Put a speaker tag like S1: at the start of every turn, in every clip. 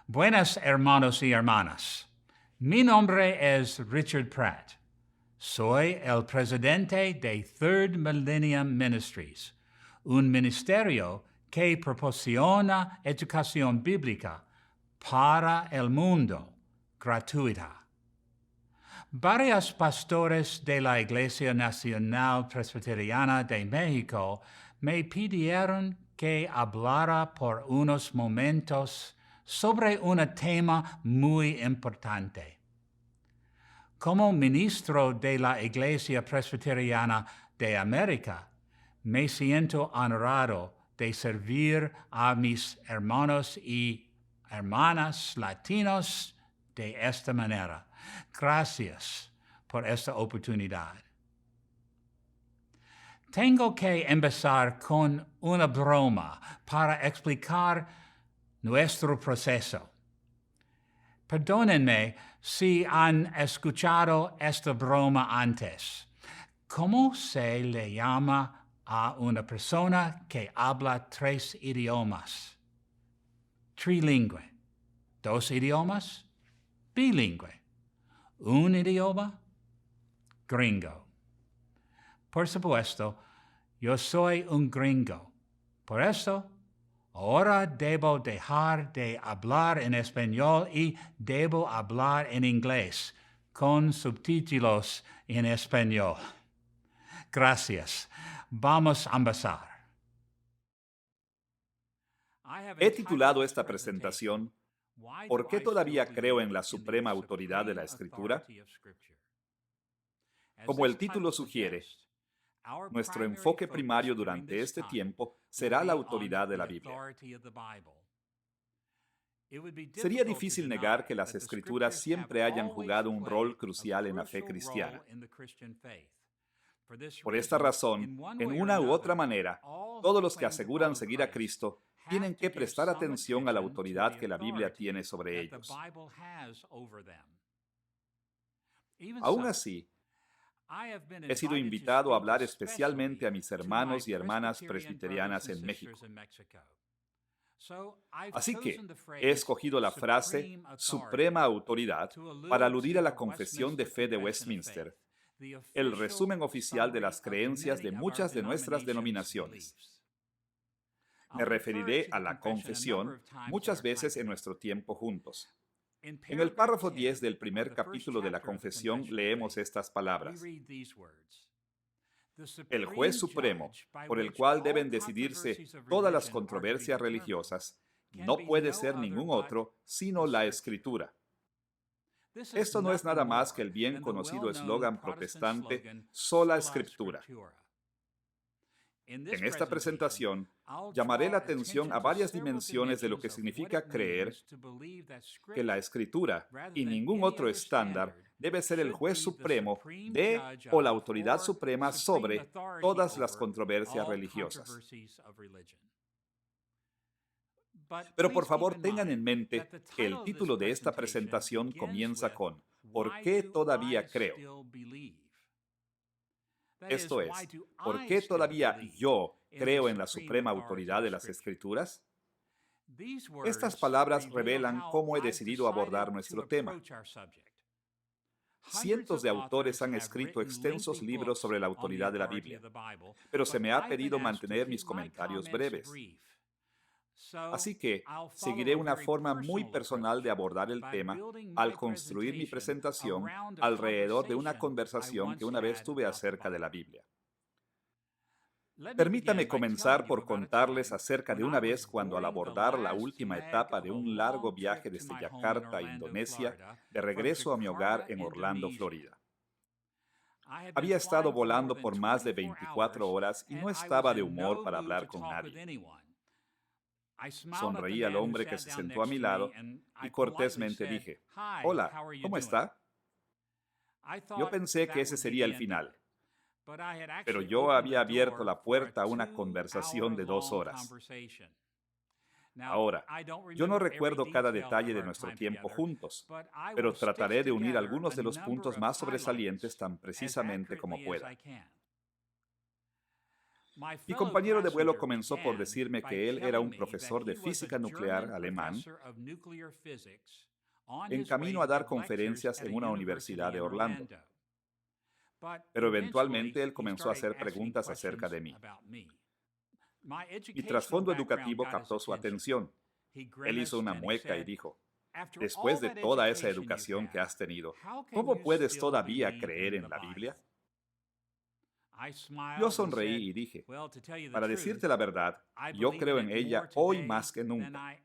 S1: Buenas hermanos y hermanas. Mi nombre es Richard Pratt. Soy el presidente de Third Millennium Ministries, un ministerio que proporciona educación bíblica para el mundo gratuita. Varios pastores de la Iglesia Nacional Presbiteriana de México me pidieron que hablara por unos momentos sobre un tema muy importante. Como ministro de la Iglesia Presbiteriana de América, me siento honrado de servir a mis hermanos y hermanas latinos de esta manera. Gracias por esta oportunidad. Tengo que empezar con una broma para explicar nuestro proceso. Perdónenme si han escuchado esta broma antes. ¿Cómo se le llama a una persona que habla 3 idiomas? Trilingüe. 2 idiomas? Bilingüe. 1 idioma? Gringo. Por supuesto, yo soy un gringo. Por eso, ahora debo dejar de hablar en español y debo hablar en inglés, con subtítulos en español. Gracias. Vamos a empezar.
S2: He titulado esta presentación ¿Por qué todavía creo en la suprema autoridad de la Escritura? Como el título sugiere, nuestro enfoque primario durante este tiempo será la autoridad de la Biblia. Sería difícil negar que las Escrituras siempre hayan jugado un rol crucial en la fe cristiana. Por esta razón, en una u otra manera, todos los que aseguran seguir a Cristo tienen que prestar atención a la autoridad que la Biblia tiene sobre ellos. Aún así, he sido invitado a hablar especialmente a mis hermanos y hermanas presbiterianas en México. Así que he escogido la frase suprema autoridad para aludir a la Confesión de Fe de Westminster, el resumen oficial de las creencias de muchas de nuestras denominaciones. Me referiré a la confesión muchas veces en nuestro tiempo juntos. En el párrafo 10 del primer capítulo de la confesión leemos estas palabras. El juez supremo, por el cual deben decidirse todas las controversias religiosas, no puede ser ningún otro sino la Escritura. Esto no es nada más que el bien conocido eslogan protestante Sola Scriptura. En esta presentación, llamaré la atención a varias dimensiones de lo que significa creer que la Escritura y ningún otro estándar debe ser el juez supremo de o la autoridad suprema sobre todas las controversias religiosas. Pero por favor tengan en mente que el título de esta presentación comienza con ¿Por qué todavía creo? Esto es, ¿por qué todavía yo creo en la suprema autoridad de las Escrituras? Estas palabras revelan cómo he decidido abordar nuestro tema. Cientos de autores han escrito extensos libros sobre la autoridad de la Biblia, pero se me ha pedido mantener mis comentarios breves. Así que seguiré una forma muy personal de abordar el tema al construir mi presentación alrededor de una conversación que una vez tuve acerca de la Biblia. Permítame comenzar por contarles acerca de una vez cuando al abordar la última etapa de un largo viaje desde Yakarta, Indonesia, de regreso a mi hogar en Orlando, Florida. Había estado volando por más de 24 horas y no estaba de humor para hablar con nadie. Sonreí al hombre que se sentó a mi lado y cortésmente dije, «Hola, ¿cómo está?» Yo pensé que ese sería el final, pero yo había abierto la puerta a una conversación de 2 horas. Ahora, yo no recuerdo cada detalle de nuestro tiempo juntos, pero trataré de unir algunos de los puntos más sobresalientes tan precisamente como pueda. Mi compañero de vuelo comenzó por decirme que él era un profesor de física nuclear alemán en camino a dar conferencias en una universidad de Orlando. Pero eventualmente él comenzó a hacer preguntas acerca de mí. Mi trasfondo educativo captó su atención. Él hizo una mueca y dijo, después de toda esa educación que has tenido, ¿cómo puedes todavía creer en la Biblia? Yo sonreí y dije, para decirte la verdad, yo creo en ella hoy más que nunca.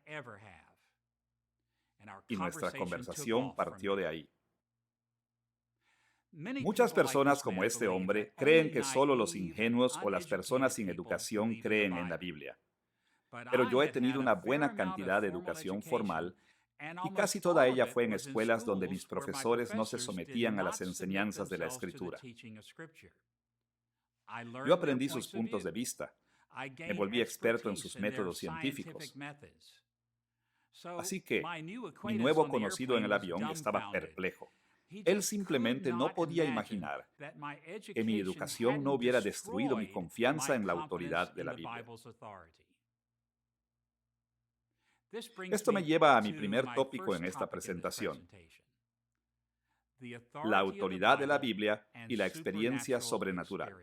S2: Y nuestra conversación partió de ahí. Muchas personas como este hombre creen que solo los ingenuos o las personas sin educación creen en la Biblia. Pero yo he tenido una buena cantidad de educación formal y casi toda ella fue en escuelas donde mis profesores no se sometían a las enseñanzas de la Escritura. Yo aprendí sus puntos de vista. Me volví experto en sus métodos científicos. Así que mi nuevo conocido en el avión estaba perplejo. Él simplemente no podía imaginar que mi educación no hubiera destruido mi confianza en la autoridad de la Biblia. Esto me lleva a mi primer tópico en esta presentación: la autoridad de la Biblia y la experiencia sobrenatural.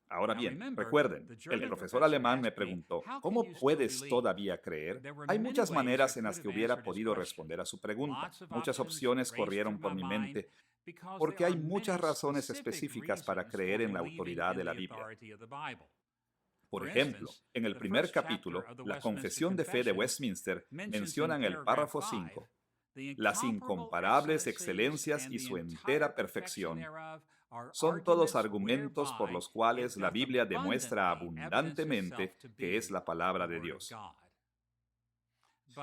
S2: Ahora bien, recuerden, el profesor alemán me preguntó, ¿cómo puedes todavía creer? Hay muchas maneras en las que hubiera podido responder a su pregunta. Muchas opciones corrieron por mi mente, porque hay muchas razones específicas para creer en la autoridad de la Biblia. Por ejemplo, en el primer capítulo, la Confesión de Fe de Westminster menciona en el párrafo 5 las incomparables excelencias y su entera perfección son todos argumentos por los cuales la Biblia demuestra abundantemente que es la palabra de Dios.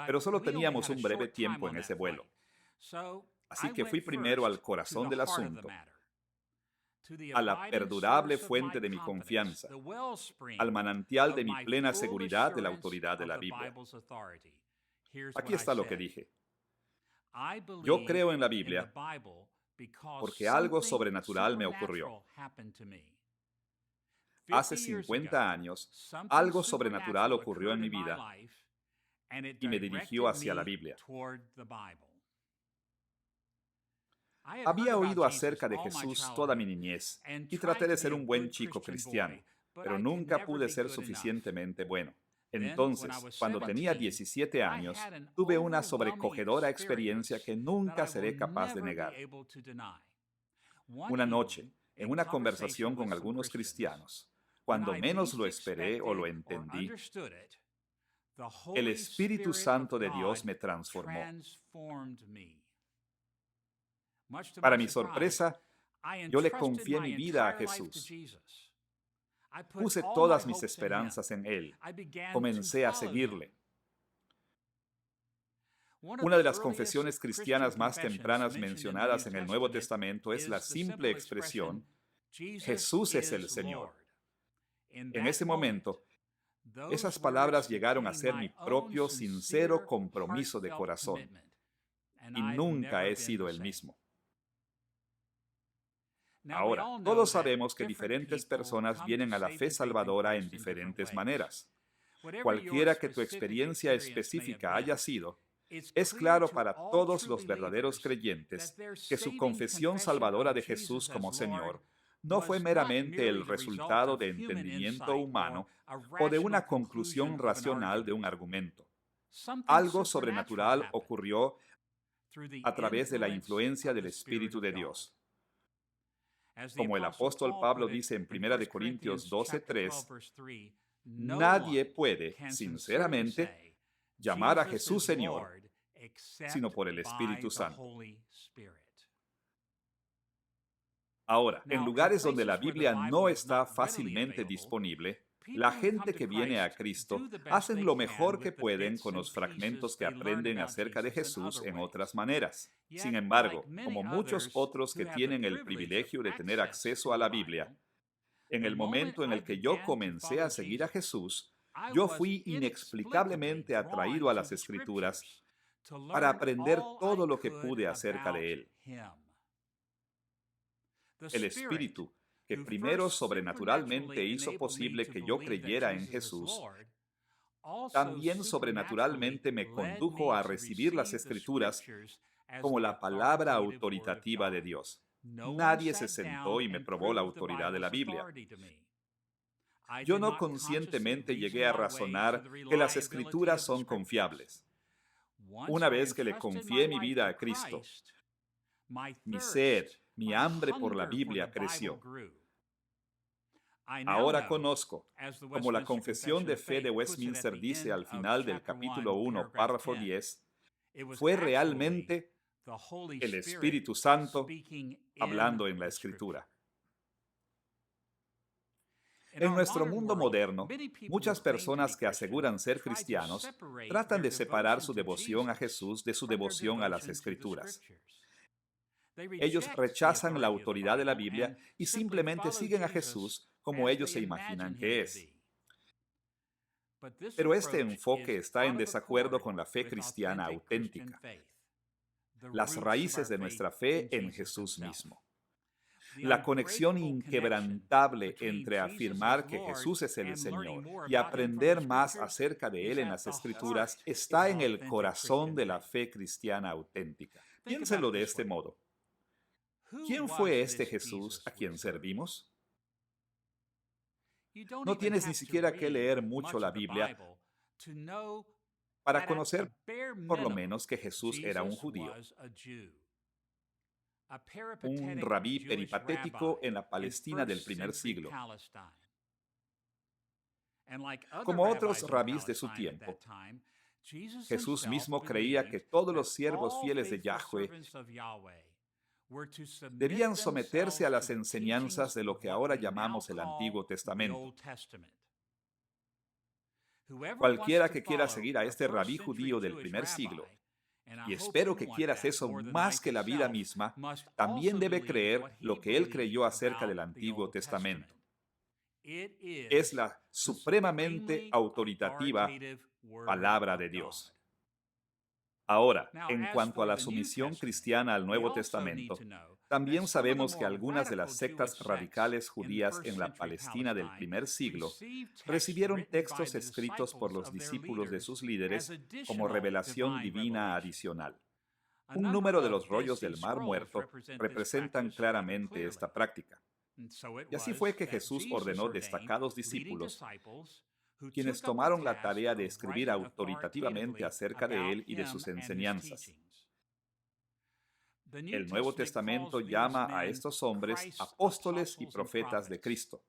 S2: Pero solo teníamos un breve tiempo en ese vuelo. Así que fui primero al corazón del asunto, a la perdurable fuente de mi confianza, al manantial de mi plena seguridad de la autoridad de la Biblia. Aquí está lo que dije. Yo creo en la Biblia porque algo sobrenatural me ocurrió. Hace 50 años, algo sobrenatural ocurrió en mi vida y me dirigió hacia la Biblia. Había oído acerca de Jesús toda mi niñez y traté de ser un buen chico cristiano, pero nunca pude ser suficientemente bueno. Entonces, cuando tenía 17 años, tuve una sobrecogedora experiencia que nunca seré capaz de negar. Una noche, en una conversación con algunos cristianos, cuando menos lo esperé o lo entendí, el Espíritu Santo de Dios me transformó. Para mi sorpresa, yo le confié mi vida a Jesús. Puse todas mis esperanzas en Él. Comencé a seguirle. Una de las confesiones cristianas más tempranas mencionadas en el Nuevo Testamento es la simple expresión, Jesús es el Señor. En ese momento, esas palabras llegaron a ser mi propio sincero compromiso de corazón. Y nunca he sido el mismo. Ahora, todos sabemos que diferentes personas vienen a la fe salvadora en diferentes maneras. Cualquiera que tu experiencia específica haya sido, es claro para todos los verdaderos creyentes que su confesión salvadora de Jesús como Señor no fue meramente el resultado de entendimiento humano o de una conclusión racional de un argumento. Algo sobrenatural ocurrió a través de la influencia del Espíritu de Dios. Como el apóstol Pablo dice en 1 Corintios 12:3, nadie puede, sinceramente, llamar a Jesús Señor, sino por el Espíritu Santo. Ahora, en lugares donde la Biblia no está fácilmente disponible, la gente que viene a Cristo hacen lo mejor que pueden con los fragmentos que aprenden acerca de Jesús en otras maneras. Sin embargo, como muchos otros que tienen el privilegio de tener acceso a la Biblia, en el momento en el que yo comencé a seguir a Jesús, yo fui inexplicablemente atraído a las Escrituras para aprender todo lo que pude acerca de Él. El Espíritu, que primero sobrenaturalmente hizo posible que yo creyera en Jesús, también sobrenaturalmente me condujo a recibir las Escrituras como la palabra autoritativa de Dios. Nadie se sentó y me probó la autoridad de la Biblia. Yo no conscientemente llegué a razonar que las Escrituras son confiables. Una vez que le confié mi vida a Cristo, mi sed, mi hambre por la Biblia creció. Ahora conozco, como la Confesión de Fe de Westminster dice al final del capítulo 1, párrafo 10, fue realmente el Espíritu Santo hablando en la Escritura. En nuestro mundo moderno, muchas personas que aseguran ser cristianos tratan de separar su devoción a Jesús de su devoción a las Escrituras. Ellos rechazan la autoridad de la Biblia y simplemente siguen a Jesús como ellos se imaginan que es. Pero este enfoque está en desacuerdo con la fe cristiana auténtica, las raíces de nuestra fe en Jesús mismo. La conexión inquebrantable entre afirmar que Jesús es el Señor y aprender más acerca de Él en las Escrituras está en el corazón de la fe cristiana auténtica. Piénselo de este modo. ¿Quién fue este Jesús a quien servimos? No tienes ni siquiera que leer mucho la Biblia para conocer por lo menos que Jesús era un judío, un rabí peripatético en la Palestina del primer siglo. Como otros rabís de su tiempo, Jesús mismo creía que todos los siervos fieles de Yahweh debían someterse a las enseñanzas de lo que ahora llamamos el Antiguo Testamento. Cualquiera que quiera seguir a este rabí judío del primer siglo, y espero que quieras eso más que la vida misma, también debe creer lo que él creyó acerca del Antiguo Testamento. Es la supremamente autoritativa palabra de Dios. Ahora, en cuanto a la sumisión cristiana al Nuevo Testamento, también sabemos que algunas de las sectas radicales judías en la Palestina del primer siglo recibieron textos escritos por los discípulos de sus líderes como revelación divina adicional. Un número de los rollos del Mar Muerto representan claramente esta práctica. Y así fue que Jesús ordenó destacados discípulos, quienes tomaron la tarea de escribir autoritativamente acerca de Él y de sus enseñanzas. El Nuevo Testamento llama a estos hombres apóstoles y profetas de Cristo.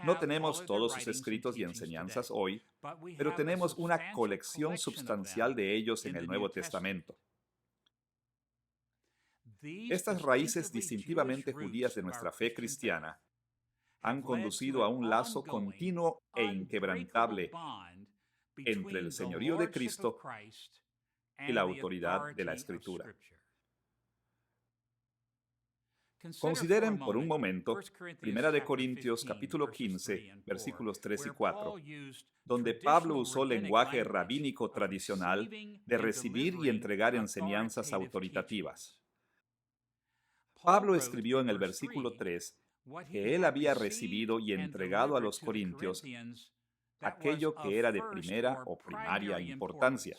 S2: No tenemos todos sus escritos y enseñanzas hoy, pero tenemos una colección sustancial de ellos en el Nuevo Testamento. Estas raíces distintivamente judías de nuestra fe cristiana han conducido a un lazo continuo e inquebrantable entre el señorío de Cristo y la autoridad de la Escritura. Consideren por un momento 1 Corintios capítulo 15, versículos 3 y 4, donde Pablo usó lenguaje rabínico tradicional de recibir y entregar enseñanzas autoritativas. Pablo escribió en el versículo 3 que él había recibido y entregado a los corintios aquello que era de primera o primaria importancia.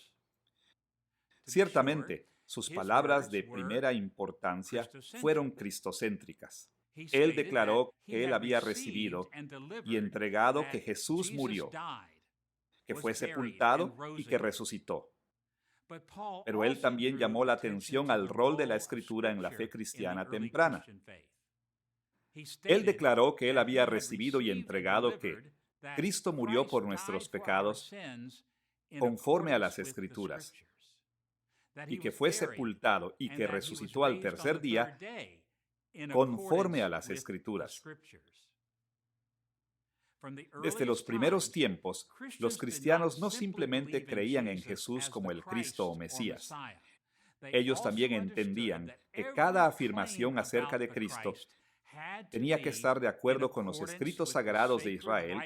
S2: Ciertamente, sus palabras de primera importancia fueron cristocéntricas. Él declaró que él había recibido y entregado que Jesús murió, que fue sepultado y que resucitó. Pero él también llamó la atención al rol de la Escritura en la fe cristiana temprana. Él declaró que él había recibido y entregado que Cristo murió por nuestros pecados conforme a las Escrituras, y que fue sepultado y que resucitó al tercer día conforme a las Escrituras. Desde los primeros tiempos, los cristianos no simplemente creían en Jesús como el Cristo o Mesías. Ellos también entendían que cada afirmación acerca de Cristo tenía que estar de acuerdo con los escritos sagrados de Israel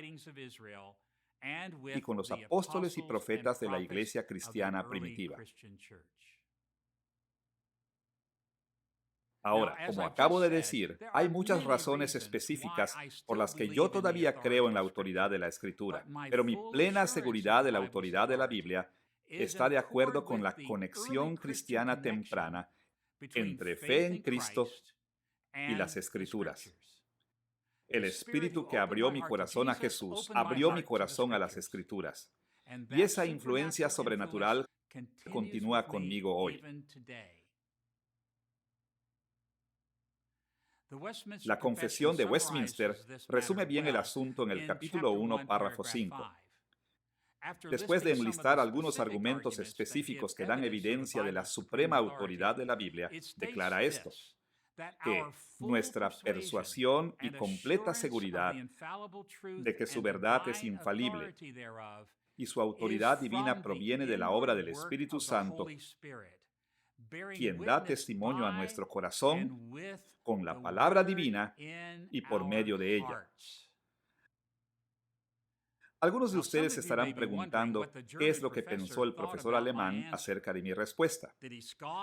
S2: y con los apóstoles y profetas de la iglesia cristiana primitiva. Ahora, como acabo de decir, hay muchas razones específicas por las que yo todavía creo en la autoridad de la Escritura, pero mi plena seguridad de la autoridad de la Biblia está de acuerdo con la conexión cristiana temprana entre fe en Cristo y las Escrituras. El Espíritu que abrió mi corazón a Jesús abrió mi corazón a las Escrituras. Y esa influencia sobrenatural continúa conmigo hoy. La Confesión de Westminster resume bien el asunto en el capítulo 1, párrafo 5. Después de enlistar algunos argumentos específicos que dan evidencia de la suprema autoridad de la Biblia, declara esto, que nuestra persuasión y completa seguridad de que su verdad es infalible y su autoridad divina proviene de la obra del Espíritu Santo, quien da testimonio a nuestro corazón con la palabra divina y por medio de ella. Algunos de ustedes estarán preguntando qué es lo que pensó el profesor alemán acerca de mi respuesta.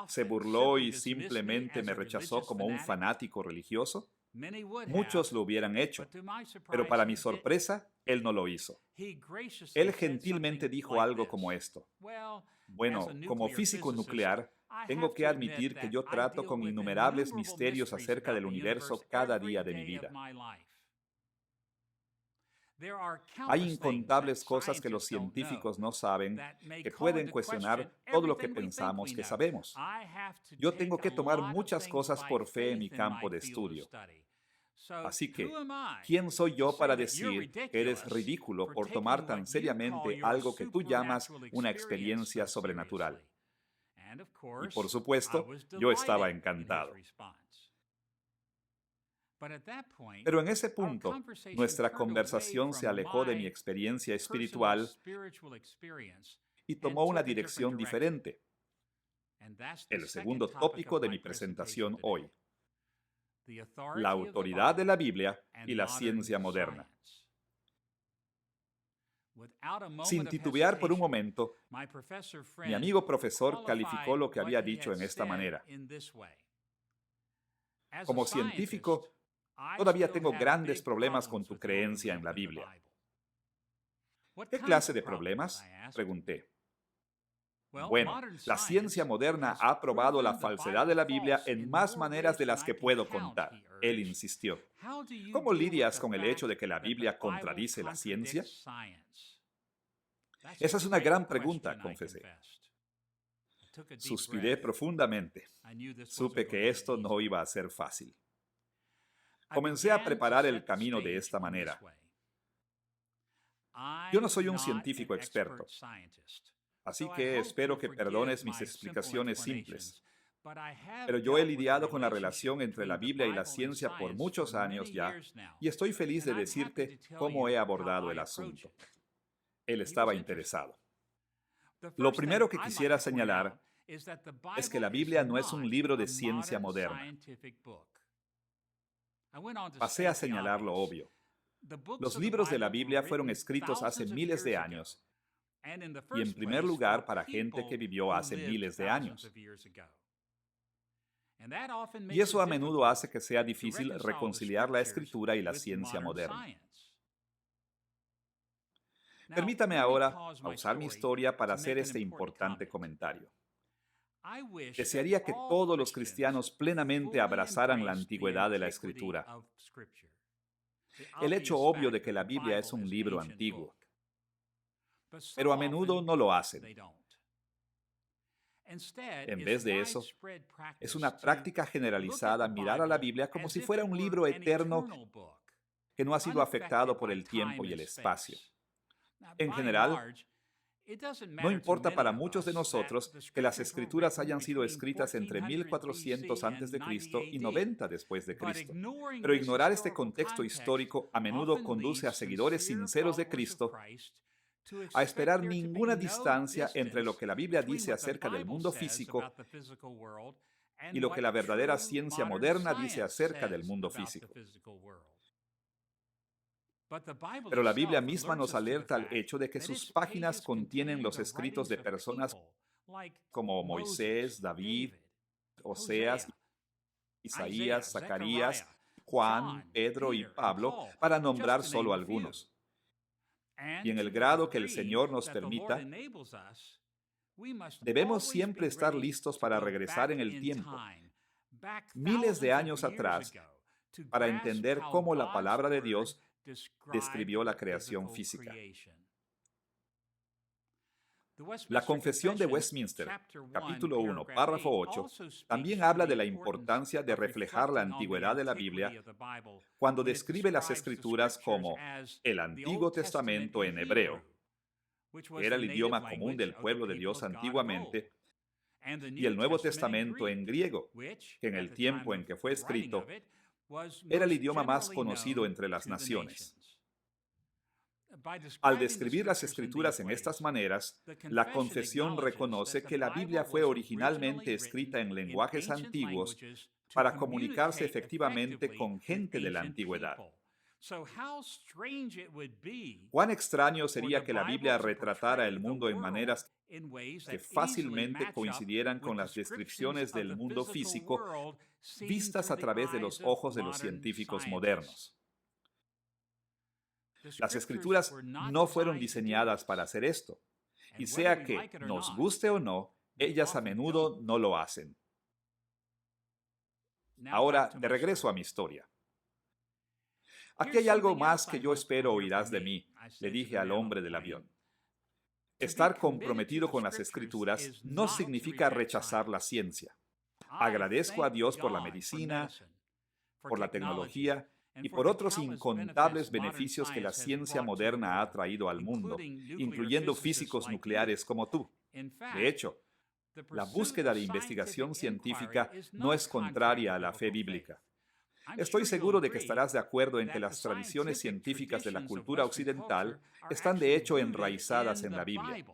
S2: ¿Se burló y simplemente me rechazó como un fanático religioso? Muchos lo hubieran hecho, pero para mi sorpresa, él no lo hizo. Él gentilmente dijo algo como esto. Bueno, como físico nuclear, tengo que admitir que yo trato con innumerables misterios acerca del universo cada día de mi vida. Hay incontables cosas que los científicos no saben que pueden cuestionar todo lo que pensamos que sabemos. Yo tengo que tomar muchas cosas por fe en mi campo de estudio. Así que, ¿quién soy yo para decir que eres ridículo por tomar tan seriamente algo que tú llamas una experiencia sobrenatural? Y por supuesto, yo estaba encantado. Pero en ese punto, nuestra conversación se alejó de mi experiencia espiritual y tomó una dirección diferente. El segundo tópico de mi presentación hoy: la autoridad de la Biblia y la ciencia moderna. Sin titubear por un momento, mi amigo profesor calificó lo que había dicho en esta manera. Como científico, todavía tengo grandes problemas con tu creencia en la Biblia. ¿Qué clase de problemas?, pregunté. Bueno, la ciencia moderna ha probado la falsedad de la Biblia en más maneras de las que puedo contar, él insistió. ¿Cómo lidias con el hecho de que la Biblia contradice la ciencia? Esa es una gran pregunta, confesé. Suspiré profundamente. Supe que esto no iba a ser fácil. Comencé a preparar el camino de esta manera. Yo no soy un científico experto, así que espero que perdones mis explicaciones simples. Pero yo he lidiado con la relación entre la Biblia y la ciencia por muchos años ya, y estoy feliz de decirte cómo he abordado el asunto. Él estaba interesado. Lo primero que quisiera señalar es que la Biblia no es un libro de ciencia moderna. Pasé a señalar lo obvio. Los libros de la Biblia fueron escritos hace miles de años, y en primer lugar para gente que vivió hace miles de años. Y eso a menudo hace que sea difícil reconciliar la Escritura y la ciencia moderna. Permítame ahora pausar mi historia para hacer este importante comentario. Desearía que todos los cristianos plenamente abrazaran la antigüedad de la Escritura. El hecho obvio de que la Biblia es un libro antiguo. Pero a menudo no lo hacen. En vez de eso, es una práctica generalizada mirar a la Biblia como si fuera un libro eterno que no ha sido afectado por el tiempo y el espacio. En general, no importa para muchos de nosotros que las Escrituras hayan sido escritas entre 1400 a.C. y 90 después de Cristo. Pero ignorar este contexto histórico a menudo conduce a seguidores sinceros de Cristo a esperar ninguna distancia entre lo que la Biblia dice acerca del mundo físico y lo que la verdadera ciencia moderna dice acerca del mundo físico. Pero la Biblia misma nos alerta al hecho de que sus páginas contienen los escritos de personas como Moisés, David, Oseas Isaías, Zacarías, Juan, Pedro y Pablo, para nombrar solo algunos. Y en el grado que el Señor nos permita, debemos siempre estar listos para regresar en el tiempo, miles de años atrás, para entender cómo la palabra de Dios describió la creación física. La Confesión de Westminster, capítulo 1, párrafo 8, también habla de la importancia de reflejar la antigüedad de la Biblia cuando describe las Escrituras como el Antiguo Testamento en hebreo. Era el idioma común del pueblo de Dios antiguamente, y el Nuevo Testamento en griego, que en el tiempo en que fue escrito, era el idioma más conocido entre las naciones. Al describir las Escrituras en estas maneras, la Confesión reconoce que la Biblia fue originalmente escrita en lenguajes antiguos para comunicarse efectivamente con gente de la antigüedad. ¿Cuán extraño sería que la Biblia retratara el mundo en maneras que fácilmente coincidieran con las descripciones del mundo físico vistas a través de los ojos de los científicos modernos? Las Escrituras no fueron diseñadas para hacer esto, y sea que nos guste o no, ellas a menudo no lo hacen. Ahora, de regreso a mi historia. Aquí hay algo más que yo espero oirás de mí, le dije al hombre del avión. Estar comprometido con las Escrituras no significa rechazar la ciencia. Agradezco a Dios por la medicina, por la tecnología y por otros incontables beneficios que la ciencia moderna ha traído al mundo, incluyendo físicos nucleares como tú. De hecho, la búsqueda de investigación científica no es contraria a la fe bíblica. Estoy seguro de que estarás de acuerdo en que las tradiciones científicas de la cultura occidental están de hecho enraizadas en la Biblia.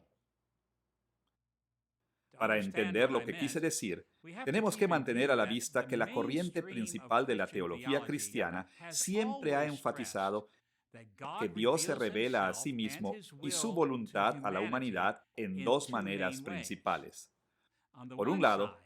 S2: Para entender lo que quise decir, tenemos que mantener a la vista que la corriente principal de la teología cristiana siempre ha enfatizado que Dios se revela a sí mismo y su voluntad a la humanidad en dos maneras principales. Por un lado,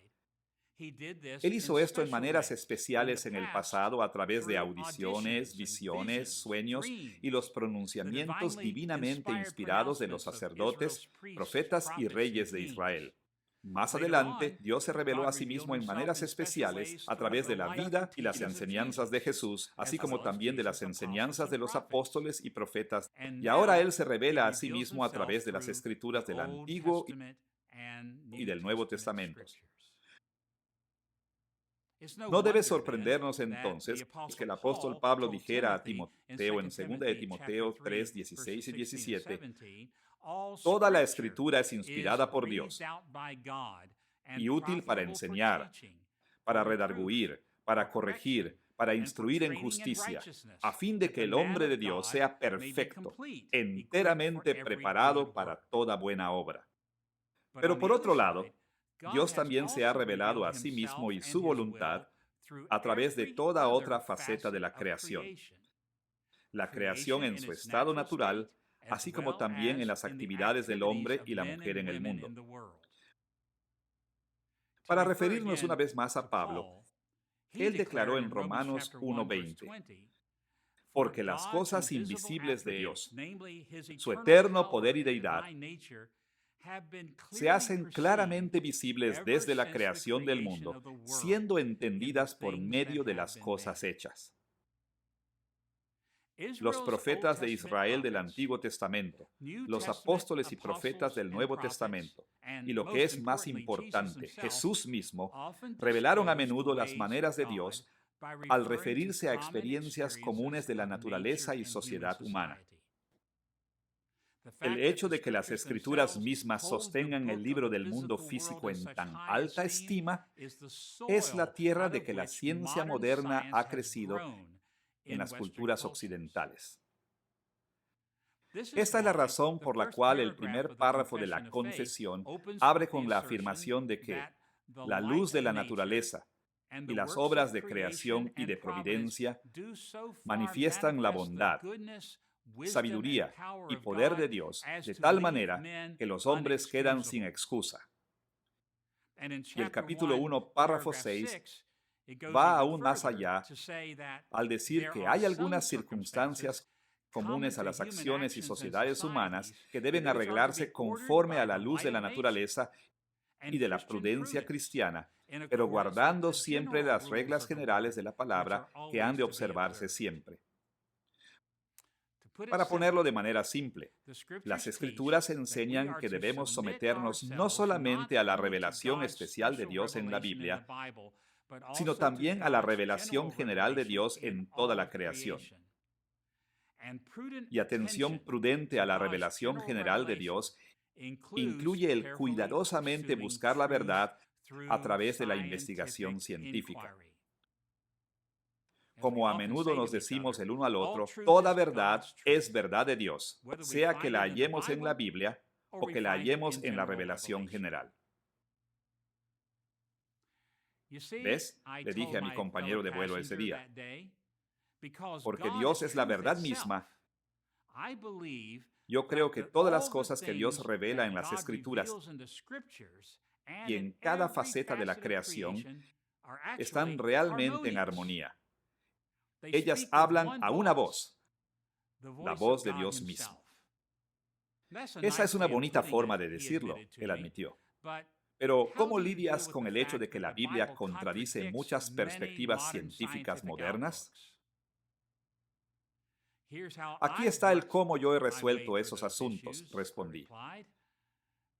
S2: Él hizo esto en maneras especiales en el pasado a través de audiciones, visiones, sueños y los pronunciamientos divinamente inspirados de los sacerdotes, profetas y reyes de Israel. Más adelante, Dios se reveló a sí mismo en maneras especiales a través de la vida y las enseñanzas de Jesús, así como también de las enseñanzas de los apóstoles y profetas. Y ahora Él se revela a sí mismo a través de las Escrituras del Antiguo y del Nuevo Testamentos. No debe sorprendernos entonces que el apóstol Pablo dijera a Timoteo en 2 de Timoteo 3, 16 y 17, toda la Escritura es inspirada por Dios y útil para enseñar, para redarguir, para corregir, para instruir en justicia, a fin de que el hombre de Dios sea perfecto, enteramente preparado para toda buena obra. Pero por otro lado, Dios también se ha revelado a sí mismo y su voluntad a través de toda otra faceta de la creación. La creación en su estado natural, así como también en las actividades del hombre y la mujer en el mundo. Para referirnos una vez más a Pablo, él declaró en Romanos 1:20, porque las cosas invisibles de Dios, su eterno poder y deidad, se hacen claramente visibles desde la creación del mundo, siendo entendidas por medio de las cosas hechas. Los profetas de Israel del Antiguo Testamento, los apóstoles y profetas del Nuevo Testamento, y lo que es más importante, Jesús mismo, revelaron a menudo las maneras de Dios al referirse a experiencias comunes de la naturaleza y sociedad humana. El hecho de que las Escrituras mismas sostengan el libro del mundo físico en tan alta estima es la tierra de que la ciencia moderna ha crecido en las culturas occidentales. Esta es la razón por la cual el primer párrafo de la Confesión abre con la afirmación de que la luz de la naturaleza y las obras de creación y de providencia manifiestan la bondad, sabiduría y poder de Dios de tal manera que los hombres quedan sin excusa. Y el capítulo 1, párrafo 6, Va aún más allá al decir que hay algunas circunstancias comunes a las acciones y sociedades humanas que deben arreglarse conforme a la luz de la naturaleza y de la prudencia cristiana, pero guardando siempre las reglas generales de la palabra que han de observarse siempre. Para ponerlo de manera simple, las Escrituras enseñan que debemos someternos no solamente a la revelación especial de Dios en la Biblia, sino también a la revelación general de Dios en toda la creación. Y atención prudente a la revelación general de Dios incluye el cuidadosamente buscar la verdad a través de la investigación científica. Como a menudo nos decimos el uno al otro, toda verdad es verdad de Dios, sea que la hallemos en la Biblia o que la hallemos en la revelación general. ¿Ves? Le dije a mi compañero de vuelo ese día. Porque Dios es la verdad misma, yo creo que todas las cosas que Dios revela en las Escrituras y en cada faceta de la creación están realmente en armonía. Ellas hablan a una voz, la voz de Dios mismo. Esa es una bonita forma de decirlo, él admitió. Pero, ¿cómo lidias con el hecho de que la Biblia contradice muchas perspectivas científicas modernas? Aquí está el cómo yo he resuelto esos asuntos, respondí.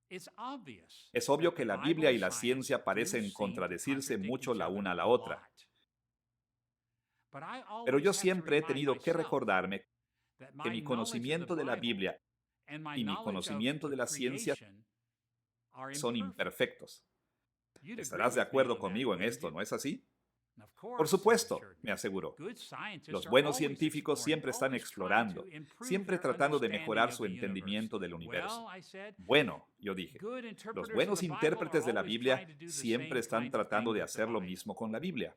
S2: Es obvio que la Biblia y la ciencia parecen contradecirse mucho la una a la otra. Pero yo siempre he tenido que recordarme que mi conocimiento de la Biblia y mi conocimiento de la ciencia son imperfectos. Estarás de acuerdo conmigo en esto, ¿no es así? Por supuesto, me aseguró. Los buenos científicos siempre están explorando, siempre tratando de mejorar su entendimiento del universo. Bueno, yo dije, los buenos intérpretes de la Biblia siempre están tratando de hacer lo mismo con la Biblia.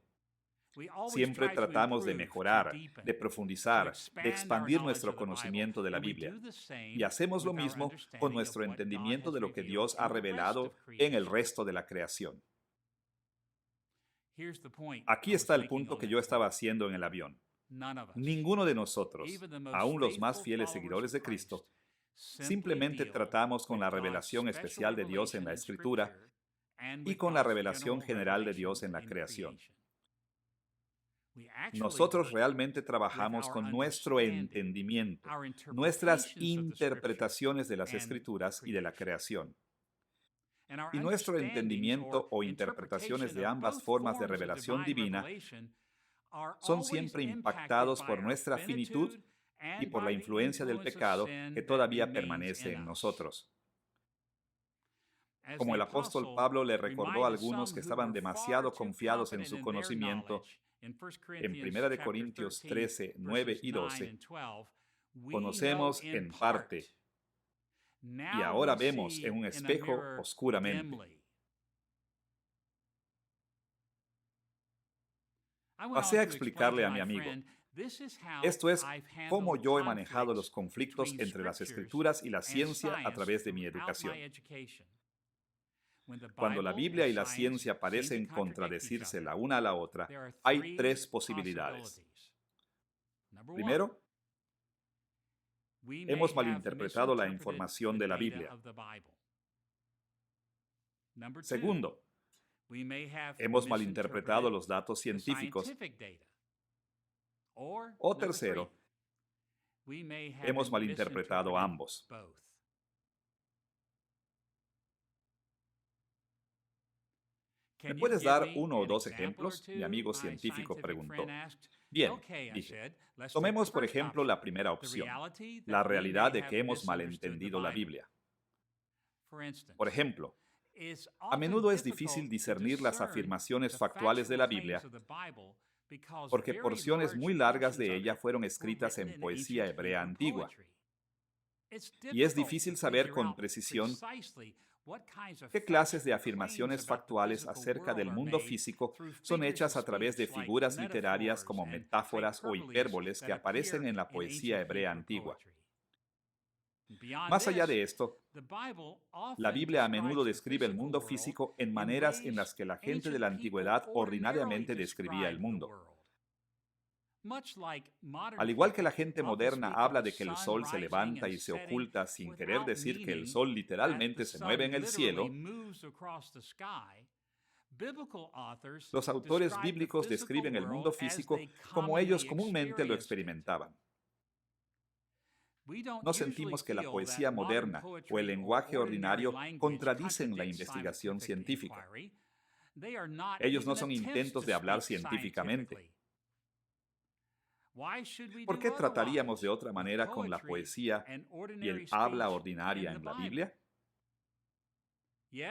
S2: Siempre tratamos de mejorar, de profundizar, de expandir nuestro conocimiento de la Biblia. Y hacemos lo mismo con nuestro entendimiento de lo que Dios ha revelado en el resto de la creación. Aquí está el punto que yo estaba haciendo en el avión. Ninguno de nosotros, aun los más fieles seguidores de Cristo, simplemente tratamos con la revelación especial de Dios en la Escritura y con la revelación general de Dios en la creación. Nosotros realmente trabajamos con nuestro entendimiento, nuestras interpretaciones de las Escrituras y de la creación. Y nuestro entendimiento o interpretaciones de ambas formas de revelación divina son siempre impactados por nuestra finitud y por la influencia del pecado que todavía permanece en nosotros. Como el apóstol Pablo le recordó a algunos que estaban demasiado confiados en su conocimiento, en 1 Corintios 13, 9 y 12, conocemos en parte, y ahora vemos en un espejo oscuramente. Pasé a explicarle a mi amigo, esto es cómo yo he manejado los conflictos entre las Escrituras y la ciencia a través de mi educación. Cuando la Biblia y la ciencia parecen contradecirse la una a la otra, hay tres posibilidades. Primero, hemos malinterpretado la información de la Biblia. Segundo, hemos malinterpretado los datos científicos. O tercero, hemos malinterpretado ambos. ¿Me puedes dar uno o dos ejemplos? Mi amigo científico preguntó. Bien, dije. Tomemos, por ejemplo, la primera opción, la realidad de que hemos malentendido la Biblia. Por ejemplo, a menudo es difícil discernir las afirmaciones factuales de la Biblia porque porciones muy largas de ella fueron escritas en poesía hebrea antigua. Y es difícil saber con precisión qué clases de afirmaciones factuales acerca del mundo físico son hechas a través de figuras literarias como metáforas o hipérboles que aparecen en la poesía hebrea antigua. Más allá de esto, la Biblia a menudo describe el mundo físico en maneras en las que la gente de la antigüedad ordinariamente describía el mundo. Al igual que la gente moderna habla de que el sol se levanta y se oculta sin querer decir que el sol literalmente se mueve en el cielo, los autores bíblicos describen el mundo físico como ellos comúnmente lo experimentaban. No sentimos que la poesía moderna o el lenguaje ordinario contradicen la investigación científica. Ellos no son intentos de hablar científicamente. ¿Por qué trataríamos de otra manera con la poesía y el habla ordinaria en la Biblia?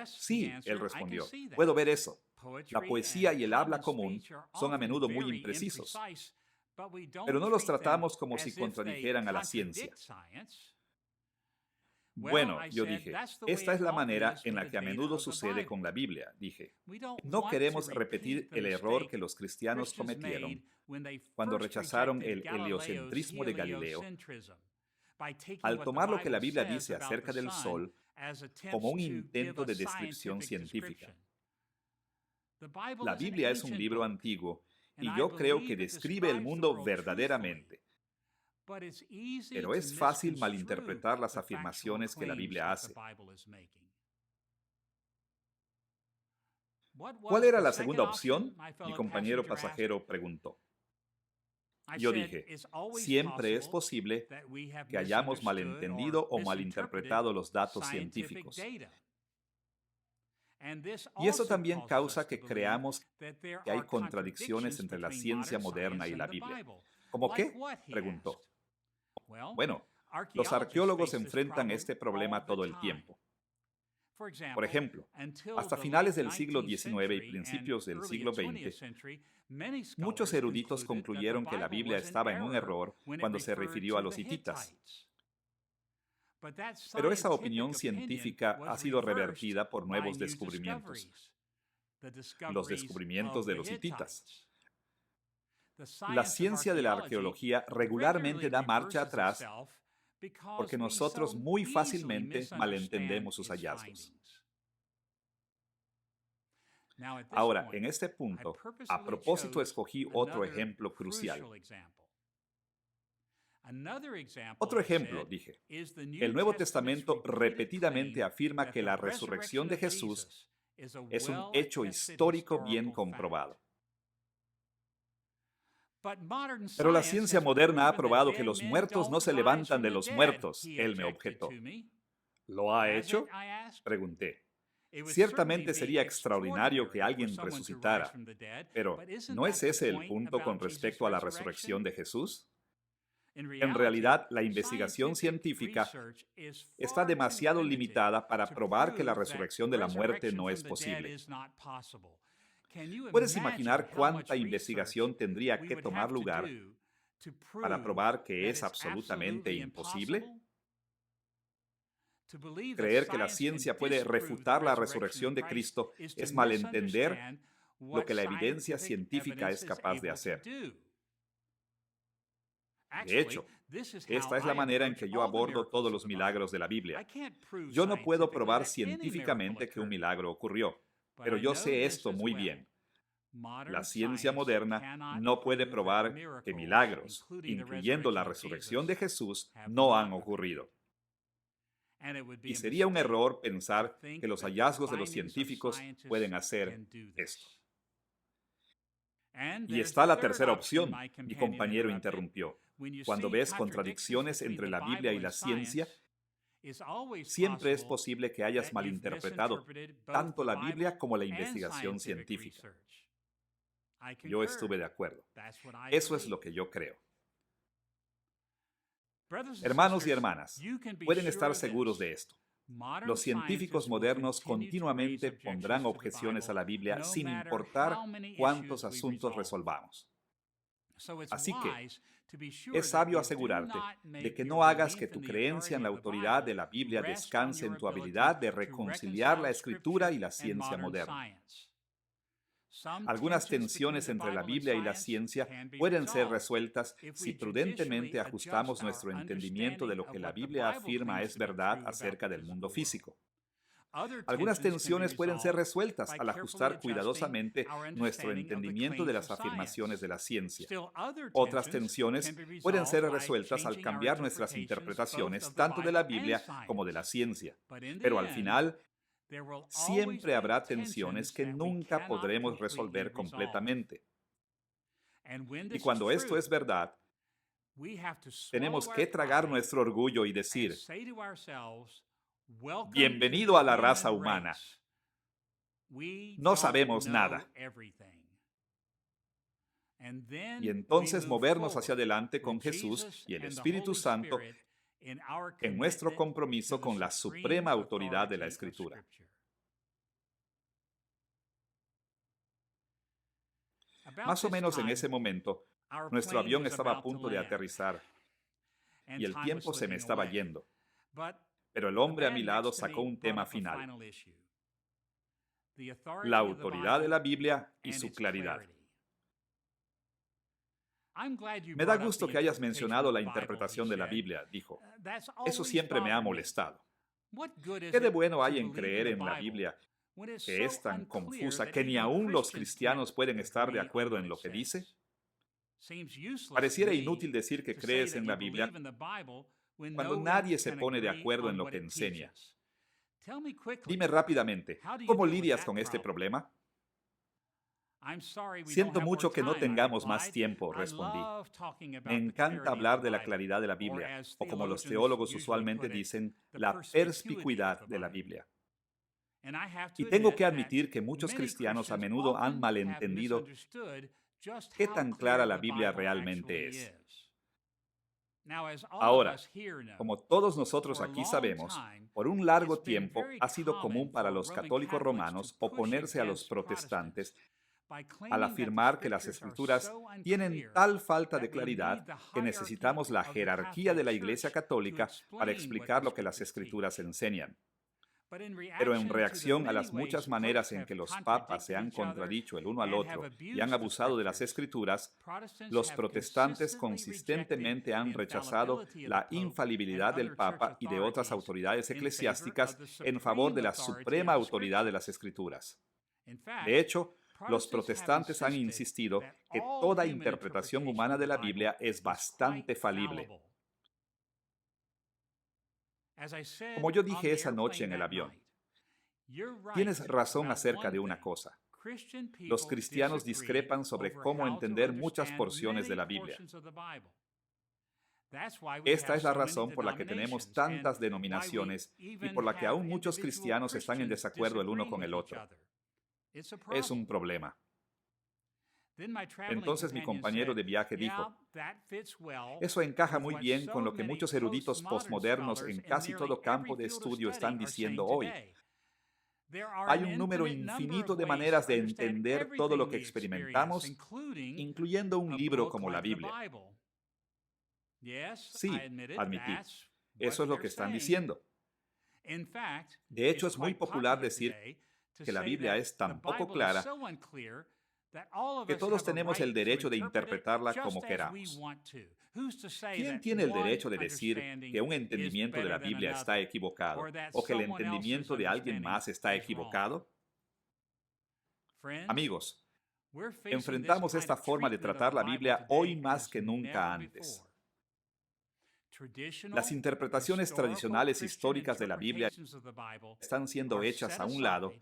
S2: Sí, él respondió, puedo ver eso. La poesía y el habla común son a menudo muy imprecisos, pero no los tratamos como si contradijeran a la ciencia. Bueno, yo dije, esta es la manera en la que a menudo sucede con la Biblia, dije. No queremos repetir el error que los cristianos cometieron cuando rechazaron el heliocentrismo de Galileo, al tomar lo que la Biblia dice acerca del Sol como un intento de descripción científica. La Biblia es un libro antiguo y yo creo que describe el mundo verdaderamente. Pero es fácil malinterpretar las afirmaciones que la Biblia hace. ¿Cuál era la segunda opción? Mi compañero pasajero preguntó. Yo dije, siempre es posible que hayamos malentendido o malinterpretado los datos científicos. Y eso también causa que creamos que hay contradicciones entre la ciencia moderna y la Biblia. ¿Cómo qué? Preguntó. Bueno, los arqueólogos enfrentan este problema todo el tiempo. Por ejemplo, hasta finales del siglo XIX y principios del siglo XX, muchos eruditos concluyeron que la Biblia estaba en un error cuando se refirió a los hititas. Pero esa opinión científica ha sido revertida por nuevos descubrimientos, los descubrimientos de los hititas. La ciencia de la arqueología regularmente da marcha atrás porque nosotros muy fácilmente malentendemos sus hallazgos. Ahora, en este punto, a propósito escogí otro ejemplo crucial. Otro ejemplo, dije. El Nuevo Testamento repetidamente afirma que la resurrección de Jesús es un hecho histórico bien comprobado. Pero la ciencia moderna ha probado que los muertos no se levantan de los muertos, él me objetó. ¿Lo ha hecho? Pregunté. Ciertamente sería extraordinario que alguien resucitara, pero ¿no es ese el punto con respecto a la resurrección de Jesús? En realidad, la investigación científica está demasiado limitada para probar que la resurrección de la muerte no es posible. ¿Puedes imaginar cuánta investigación tendría que tomar lugar para probar que es absolutamente imposible? Creer que la ciencia puede refutar la resurrección de Cristo es malentender lo que la evidencia científica es capaz de hacer. De hecho, esta es la manera en que yo abordo todos los milagros de la Biblia. Yo no puedo probar científicamente que un milagro ocurrió, pero yo sé esto muy bien. La ciencia moderna no puede probar que milagros, incluyendo la resurrección de Jesús, no han ocurrido. Y sería un error pensar que los hallazgos de los científicos pueden hacer esto. Y está la tercera opción, mi compañero interrumpió. Cuando ves contradicciones entre la Biblia y la ciencia, siempre es posible que hayas malinterpretado tanto la Biblia como la investigación científica. Yo estuve de acuerdo. Eso es lo que yo creo. Hermanos y hermanas, pueden estar seguros de esto. Los científicos modernos continuamente pondrán objeciones a la Biblia sin importar cuántos asuntos resolvamos. Así que es sabio asegurarte de que no hagas que tu creencia en la autoridad de la Biblia descanse en tu habilidad de reconciliar la Escritura y la ciencia moderna. Algunas tensiones entre la Biblia y la ciencia pueden ser resueltas si prudentemente ajustamos nuestro entendimiento de lo que la Biblia afirma es verdad acerca del mundo físico. Algunas tensiones pueden ser resueltas al ajustar cuidadosamente nuestro entendimiento de las afirmaciones de la ciencia. Otras tensiones pueden ser resueltas al cambiar nuestras interpretaciones tanto de la Biblia como de la ciencia. Pero al final, siempre habrá tensiones que nunca podremos resolver completamente. Y cuando esto es verdad, tenemos que tragar nuestro orgullo y decir: bienvenido a la raza humana. No sabemos nada. Y entonces movernos hacia adelante con Jesús y el Espíritu Santo en nuestro compromiso con la suprema autoridad de la Escritura. Más o menos en ese momento, nuestro avión estaba a punto de aterrizar y el tiempo se me estaba yendo. Pero el hombre a mi lado sacó un tema final: la autoridad de la Biblia y su claridad. Me da gusto que hayas mencionado la interpretación de la Biblia, dijo. Eso siempre me ha molestado. ¿Qué de bueno hay en creer en la Biblia, que es tan confusa que ni aún los cristianos pueden estar de acuerdo en lo que dice? Pareciera inútil decir que crees en la Biblia cuando nadie se pone de acuerdo en lo que enseña. Dime rápidamente, ¿cómo lidias con este problema? Siento mucho que no tengamos más tiempo, respondí. Me encanta hablar de la claridad de la Biblia, o como los teólogos usualmente dicen, la perspicuidad de la Biblia. Y tengo que admitir que muchos cristianos a menudo han malentendido qué tan clara la Biblia realmente es. Ahora, como todos nosotros aquí sabemos, por un largo tiempo ha sido común para los católicos romanos oponerse a los protestantes al afirmar que las Escrituras tienen tal falta de claridad que necesitamos la jerarquía de la Iglesia Católica para explicar lo que las Escrituras enseñan. Pero en reacción a las muchas maneras en que los papas se han contradicho el uno al otro y han abusado de las Escrituras, los protestantes consistentemente han rechazado la infalibilidad del Papa y de otras autoridades eclesiásticas en favor de la suprema autoridad de las Escrituras. De hecho, los protestantes han insistido que toda interpretación humana de la Biblia es bastante falible. Como yo dije esa noche en el avión, tienes razón acerca de una cosa. Los cristianos discrepan sobre cómo entender muchas porciones de la Biblia. Esta es la razón por la que tenemos tantas denominaciones y por la que aún muchos cristianos están en desacuerdo el uno con el otro. Es un problema. Entonces mi compañero de viaje dijo: eso encaja muy bien con lo que muchos eruditos postmodernos en casi todo campo de estudio están diciendo hoy. Hay un número infinito de maneras de entender todo lo que experimentamos, incluyendo un libro como la Biblia. Sí, admití. Eso es lo que están diciendo. De hecho, es muy popular decir que la Biblia es tan poco clara que todos tenemos el derecho de interpretarla como queramos. ¿Quién tiene el derecho de decir que un entendimiento de la Biblia está equivocado o que el entendimiento de alguien más está equivocado? Amigos, enfrentamos esta forma de tratar la Biblia hoy más que nunca antes. Las interpretaciones tradicionales históricas de la Biblia están siendo hechas a un lado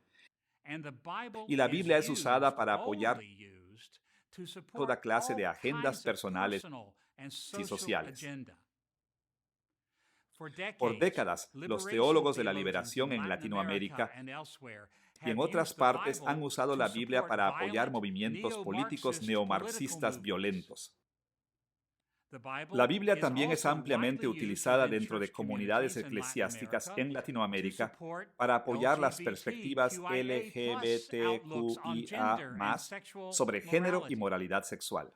S2: y la Biblia es usada para apoyar toda clase de agendas personales y sociales. Por décadas, los teólogos de la liberación en Latinoamérica y en otras partes han usado la Biblia para apoyar movimientos políticos neomarxistas violentos. La Biblia también es ampliamente utilizada dentro de comunidades eclesiásticas en Latinoamérica para apoyar las perspectivas LGBTQIA+ sobre género y moralidad sexual.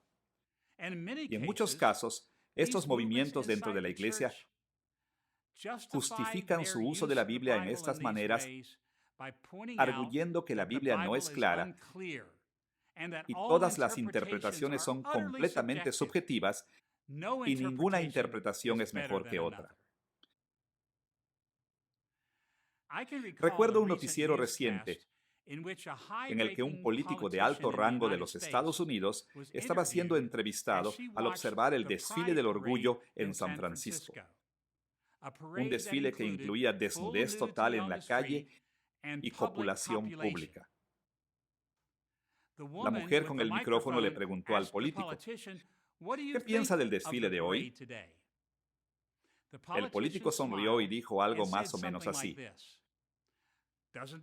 S2: Y en muchos casos, estos movimientos dentro de la Iglesia justifican su uso de la Biblia en estas maneras, arguyendo que la Biblia no es clara y todas las interpretaciones son completamente subjetivas y ninguna interpretación es mejor que otra. Recuerdo un noticiero reciente en el que un político de alto rango de los Estados Unidos estaba siendo entrevistado al observar el desfile del orgullo en San Francisco. Un desfile que incluía desnudez total en la calle y copulación pública. La mujer con el micrófono le preguntó al político: ¿qué piensa del desfile de hoy? El político sonrió y dijo algo más o menos así: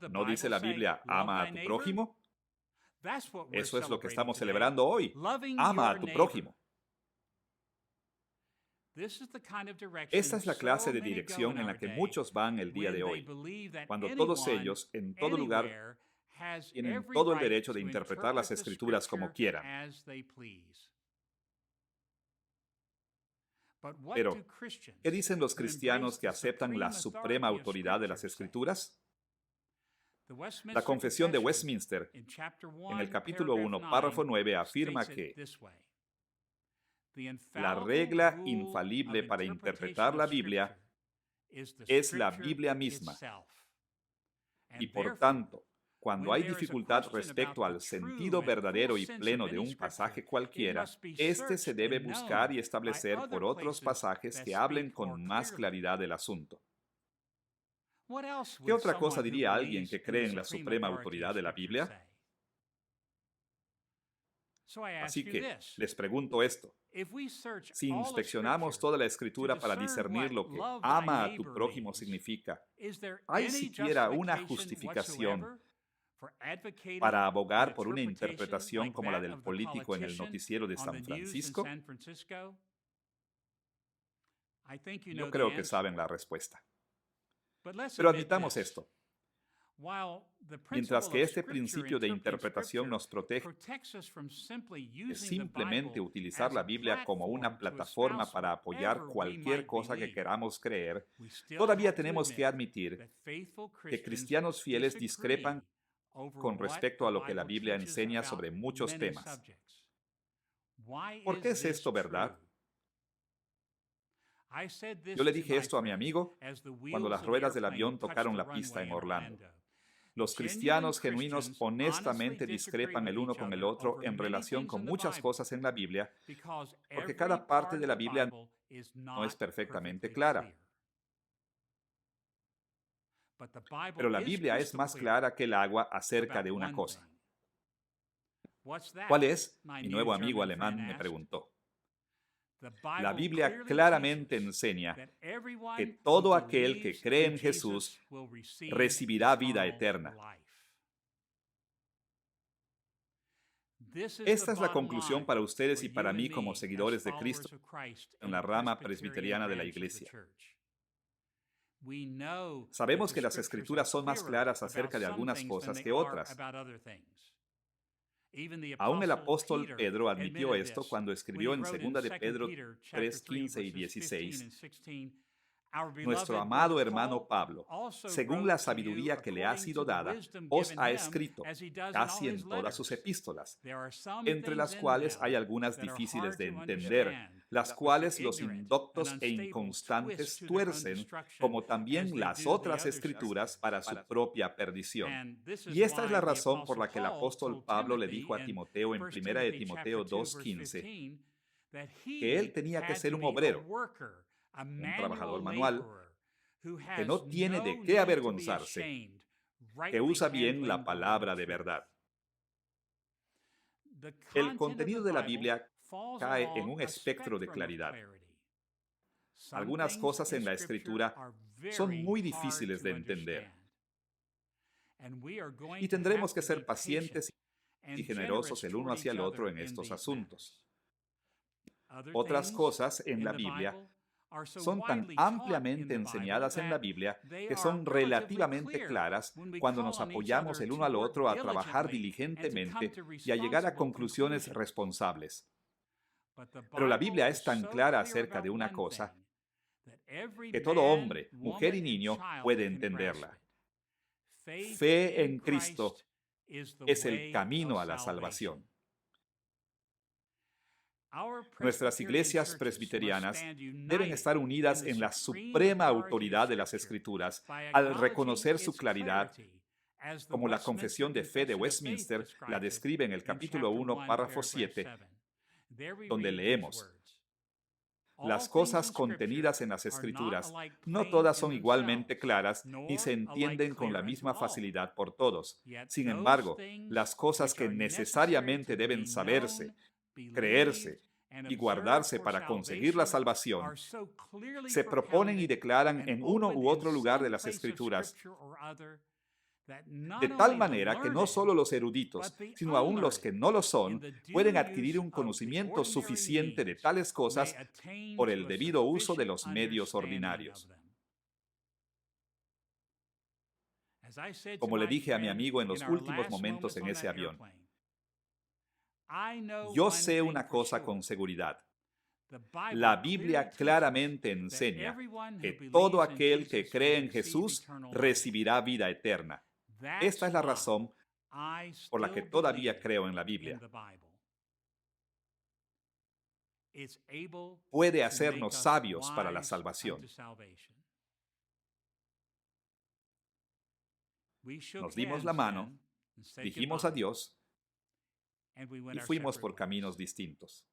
S2: ¿no dice la Biblia, ama a tu prójimo? Eso es lo que estamos celebrando hoy. Ama a tu prójimo. Esta es la clase de dirección en la que muchos van el día de hoy, cuando todos ellos, en todo lugar, tienen todo el derecho de interpretar las Escrituras como quieran. Pero, ¿qué dicen los cristianos que aceptan la suprema autoridad de las Escrituras? La Confesión de Westminster, en el capítulo 1, párrafo 9, afirma que la regla infalible para interpretar la Biblia es la Biblia misma. Y por tanto, cuando hay dificultad respecto al sentido verdadero y pleno de un pasaje cualquiera, este se debe buscar y establecer por otros pasajes que hablen con más claridad del asunto. ¿Qué otra cosa diría alguien que cree en la suprema autoridad de la Biblia? Así que, les pregunto esto. Si inspeccionamos toda la Escritura para discernir lo que ama a tu prójimo significa, ¿hay siquiera una justificación para abogar por una interpretación como la del político en el noticiero de San Francisco? Yo creo que saben la respuesta. Pero admitamos esto. Mientras que este principio de interpretación nos protege de simplemente utilizar la Biblia como una plataforma para apoyar cualquier cosa que queramos creer, todavía tenemos que admitir que cristianos fieles discrepan con respecto a lo que la Biblia enseña sobre muchos temas. ¿Por qué es esto verdad? Yo le dije esto a mi amigo cuando las ruedas del avión tocaron la pista en Orlando. Los cristianos genuinos honestamente discrepan el uno con el otro en relación con muchas cosas en la Biblia, porque cada parte de la Biblia no es perfectamente clara. Pero la Biblia es más clara que el agua acerca de una cosa. ¿Cuál es? Mi nuevo amigo alemán me preguntó. La Biblia claramente enseña que todo aquel que cree en Jesús recibirá vida eterna. Esta es la conclusión para ustedes y para mí como seguidores de Cristo en la rama presbiteriana de la Iglesia. Sabemos que las Escrituras son más claras acerca de algunas cosas que otras. Aún el apóstol Pedro admitió esto cuando escribió en 2 de Pedro 3, 15 y 16, nuestro amado hermano Pablo, según la sabiduría que le ha sido dada, os ha escrito, casi en todas sus epístolas, entre las cuales hay algunas difíciles de entender, las cuales los indoctos e inconstantes tuercen, como también las otras escrituras para su propia perdición. Y esta es la razón por la que el apóstol Pablo le dijo a Timoteo en 1 de Timoteo 2:15, que él tenía que ser un obrero, un trabajador manual, que no tiene de qué avergonzarse, que usa bien la palabra de verdad. El contenido de la Biblia cae en un espectro de claridad. Algunas cosas en la Escritura son muy difíciles de entender. Y tendremos que ser pacientes y generosos el uno hacia el otro en estos asuntos. Otras cosas en la Biblia son tan ampliamente enseñadas en la Biblia que son relativamente claras cuando nos apoyamos el uno al otro a trabajar diligentemente y a llegar a conclusiones responsables. Pero la Biblia es tan clara acerca de una cosa que todo hombre, mujer y niño puede entenderla. Fe en Cristo es el camino a la salvación. Nuestras iglesias presbiterianas deben estar unidas en la suprema autoridad de las Escrituras al reconocer su claridad, como la Confesión de Fe de Westminster la describe en el capítulo 1, párrafo 7, donde leemos: las cosas contenidas en las Escrituras no todas son igualmente claras ni se entienden con la misma facilidad por todos. Sin embargo, las cosas que necesariamente deben saberse, creerse y guardarse para conseguir la salvación se proponen y declaran en uno u otro lugar de las Escrituras, de tal manera que no solo los eruditos, sino aún los que no lo son, pueden adquirir un conocimiento suficiente de tales cosas por el debido uso de los medios ordinarios. Como le dije a mi amigo en los últimos momentos en ese avión, yo sé una cosa con seguridad. La Biblia claramente enseña que todo aquel que cree en Jesús recibirá vida eterna. Esta es la razón por la que todavía creo en la Biblia. Puede hacernos sabios para la salvación. Nos dimos la mano, dijimos adiós y fuimos por caminos distintos.